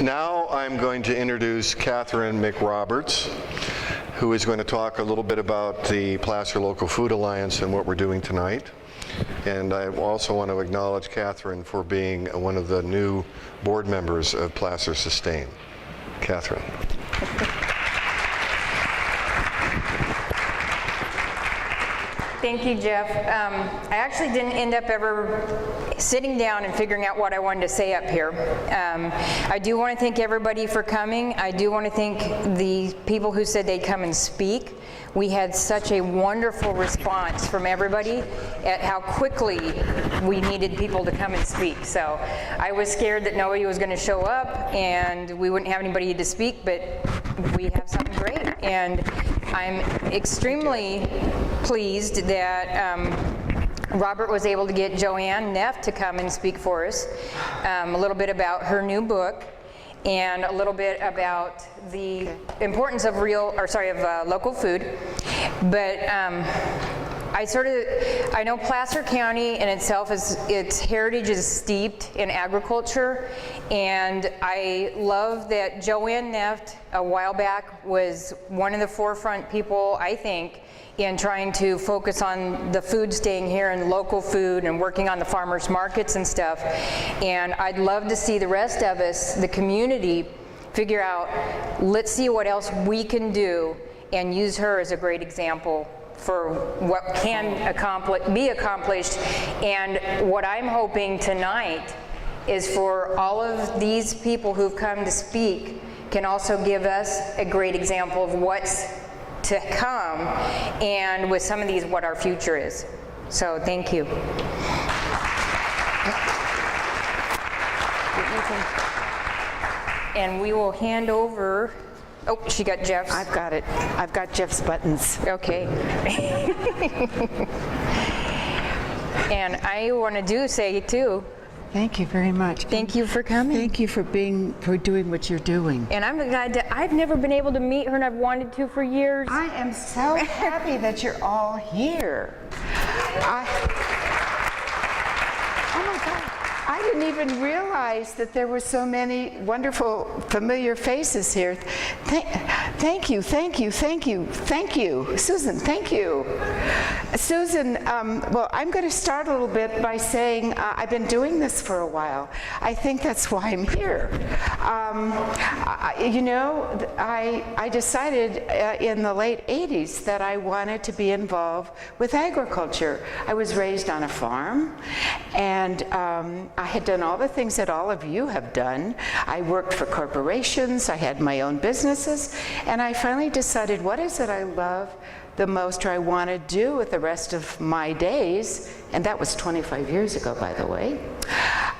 Now I'm going to introduce Catherine McRoberts, who is going to talk a little bit about the Placer Local Food Alliance and what we're doing tonight. And I also want to acknowledge Catherine for being one of the new board members of PlacerSustain. Catherine. Thank you, Jeff. I actually didn't end up ever sitting down and figuring out what I wanted to say up here. I do want to thank everybody for coming. I do want to thank the people who said they'd come and speak. We had such a wonderful response from everybody at how quickly we needed people to come and speak. So I was scared that nobody was going to show up and we wouldn't have anybody to speak, but we have something great. And I'm extremely pleased that Robert was able to get Joanne Neft to come and speak for us, a little bit about her new book, and a little bit about the importance of local food. But I know Placer County in itself its heritage is steeped in agriculture, and I love that Joanne Neft a while back was one of the forefront people, I think, in trying to focus on the food staying here and local food and working on the farmers markets and stuff. And I'd love to see the rest of us, the community, figure out, let's see what else we can do and use her as a great example for what can be accomplished. And what I'm hoping tonight is for all of these people who've come to speak can also give us a great example of what's to come, and with some of these, what our future is. So thank you. And we will hand over, oh, she got Jeff's. I've got it. I've got Jeff's buttons. Okay. And I want to say too, thank you very much. Thank you for coming. Thank you for doing what you're doing. And I'm glad I've never been able to meet her, and I've wanted to for years. I am so happy that you're all here. Oh my God. I didn't even realize that there were so many wonderful, familiar faces here. Thank you, thank you, thank you, thank you. Susan, thank you. Susan, well, I'm going to start a little bit by saying I've been doing this for a while. I think that's why I'm here. You know, I decided in the late 80s that I wanted to be involved with agriculture. I was raised on a farm, and I had done all the things that all of you have done. I worked for corporations, I had my own businesses, and I finally decided, what is it I love the most, or I want to do with the rest of my days? And that was 25 years ago, by the way.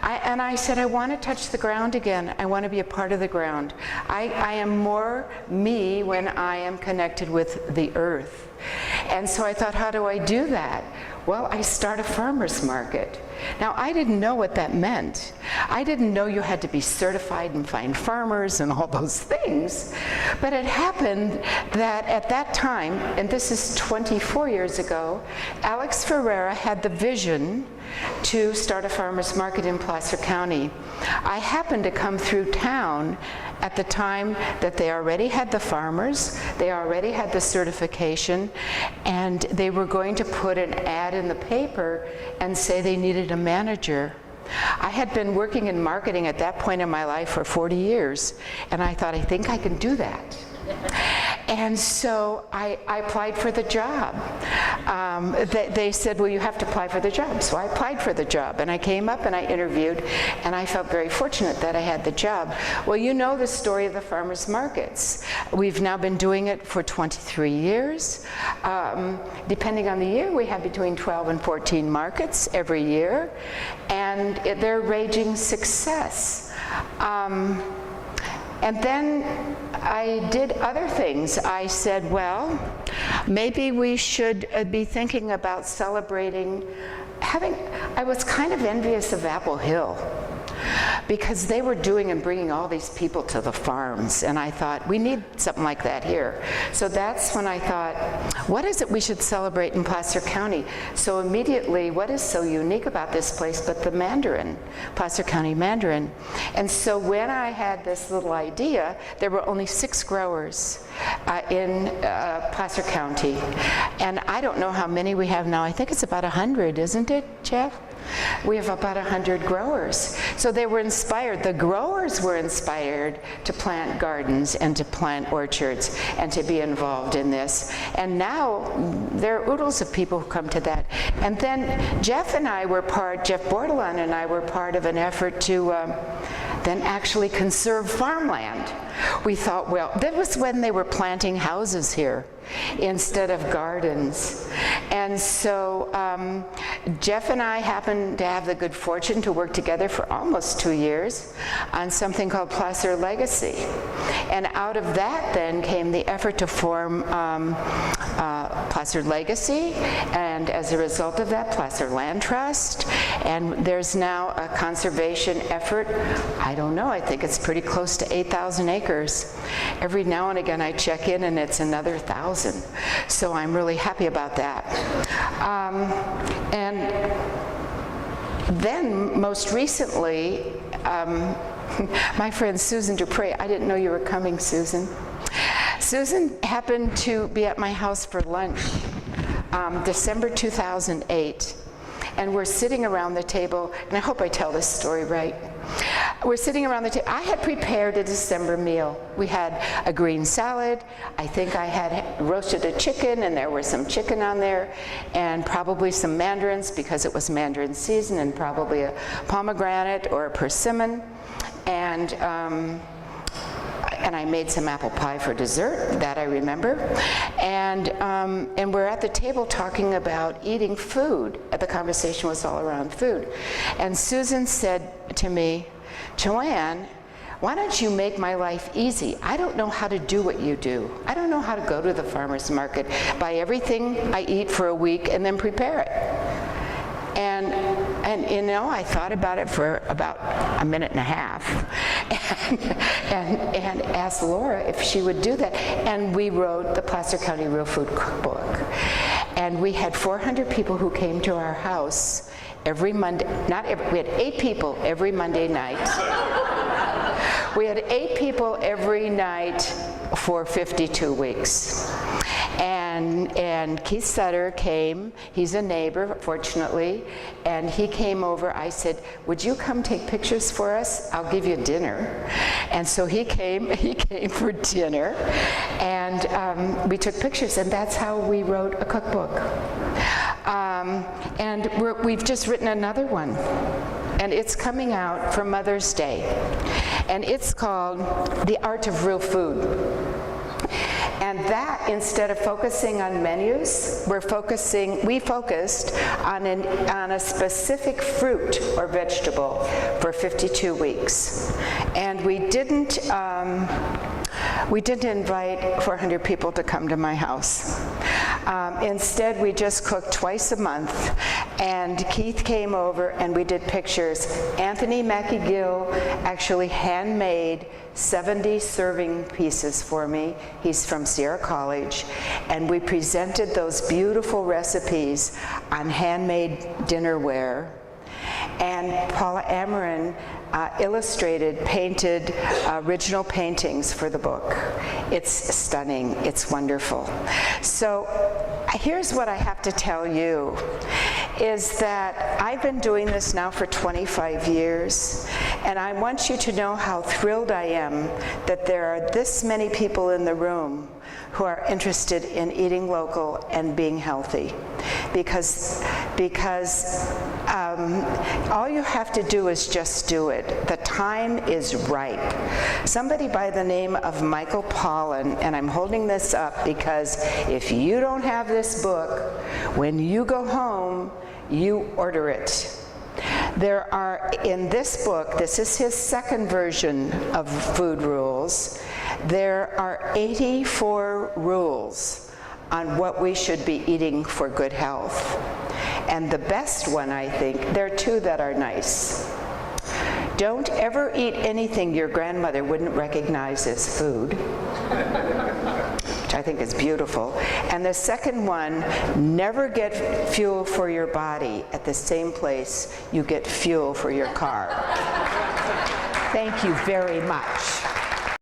And I said, I want to touch the ground again. I want to be a part of the ground. I am more me when I am connected with the earth. And so I thought, how do I do that? Well, I start a farmer's market. Now, I didn't know what that meant. I didn't know you had to be certified and find farmers and all those things. But it happened that at that time, and this is 24 years ago, Alex Ferreira had the vision to start a farmer's market in Placer County. I happened to come through town at the time that they already had the farmers, they already had the certification, and they were going to put an ad in the paper and say they needed a manager. I had been working in marketing at that point in my life for 40 years, and I thought, I think I can do that. And so I applied for the job. They said, well, you have to apply for the job. So I applied for the job, and I came up and I interviewed, and I felt very fortunate that I had the job. Well, you know the story of the farmers markets. We've now been doing it for 23 years. Depending on the year, we have between 12 and 14 markets every year, and they're raging success. And then I did other things. I said, well, maybe we should be thinking about celebrating I was kind of envious of Apple Hill, because they were doing and bringing all these people to the farms. And I thought, we need something like that here. So that's when I thought, what is it we should celebrate in Placer County? So immediately, what is so unique about this place but the mandarin, Placer County mandarin? And so when I had this little idea, there were only 6 growers in Placer County. And I don't know how many we have now. I think it's about 100, isn't it, Jeff? We have about 100 growers. So they were inspired, the growers were inspired to plant gardens and to plant orchards and to be involved in this. And now there are oodles of people who come to that. And then Jeff Bordelon and I were part of an effort to then actually conserve farmland. We thought, well, that was when they were planting houses here instead of gardens. And so Jeff and I happened to have the good fortune to work together for almost 2 years on something called Placer Legacy. And out of that then came the effort to form Placer Legacy, and as a result of that, Placer Land Trust. And there's now a conservation effort. I don't know, I think it's pretty close to 8,000 acres. Every now and again I check in and it's another 1,000. So I'm really happy about that. And then most recently, my friend Susan Dupre, I didn't know you were coming, Susan. Susan happened to be at my house for lunch, December 2008. And we're sitting around the table, and I hope I tell this story right. We're sitting around the table. I had prepared a December meal. We had a green salad. I think I had roasted a chicken, and there was some chicken on there, and probably some mandarins because it was mandarin season, and probably a pomegranate or a persimmon. And I made some apple pie for dessert, that I remember. And we're at the table talking about eating food. The conversation was all around food. And Susan said to me, Joanne, why don't you make my life easy? I don't know how to do what you do. I don't know how to go to the farmer's market, buy everything I eat for a week, and then prepare it. And you know, I thought about it for about a minute and a half and asked Laura if she would do that. And we wrote the Placer County Real Food Cookbook. And we had 400 people who came to our house every Monday, we had 8 people every Monday night. We had 8 people every night for 52 weeks. And Keith Sutter came, he's a neighbor, fortunately, and he came over. I said, would you come take pictures for us? I'll give you dinner. And so he came for dinner, and we took pictures, and that's how we wrote a cookbook. And we've just written another one, and it's coming out for Mother's Day, and it's called The Art of Real Food. And that, instead of focusing on menus, we focused on a specific fruit or vegetable for 52 weeks. And we didn't invite 400 people to come to my house. Instead, we just cooked twice a month, and Keith came over and we did pictures. Anthony McEgill actually handmade 70 serving pieces for me. He's from Sierra College, and we presented those beautiful recipes on handmade dinnerware. And Paula Amarin painted original paintings for the book. It's stunning, it's wonderful. So here's what I have to tell you, is that I've been doing this now for 25 years, and I want you to know how thrilled I am that there are this many people in the room who are interested in eating local and being healthy. Because all you have to do is just do it. The time is ripe. Somebody by the name of Michael Pollan, and I'm holding this up because if you don't have this book, when you go home, you order it. There are, in this book, this is his second version of food rules, there are 84 rules on what we should be eating for good health. And the best one, I think, there are 2 that are nice. don't ever eat anything your grandmother wouldn't recognize as food, which I think is beautiful. And the second one, never get fuel for your body at the same place you get fuel for your car. Thank you very much.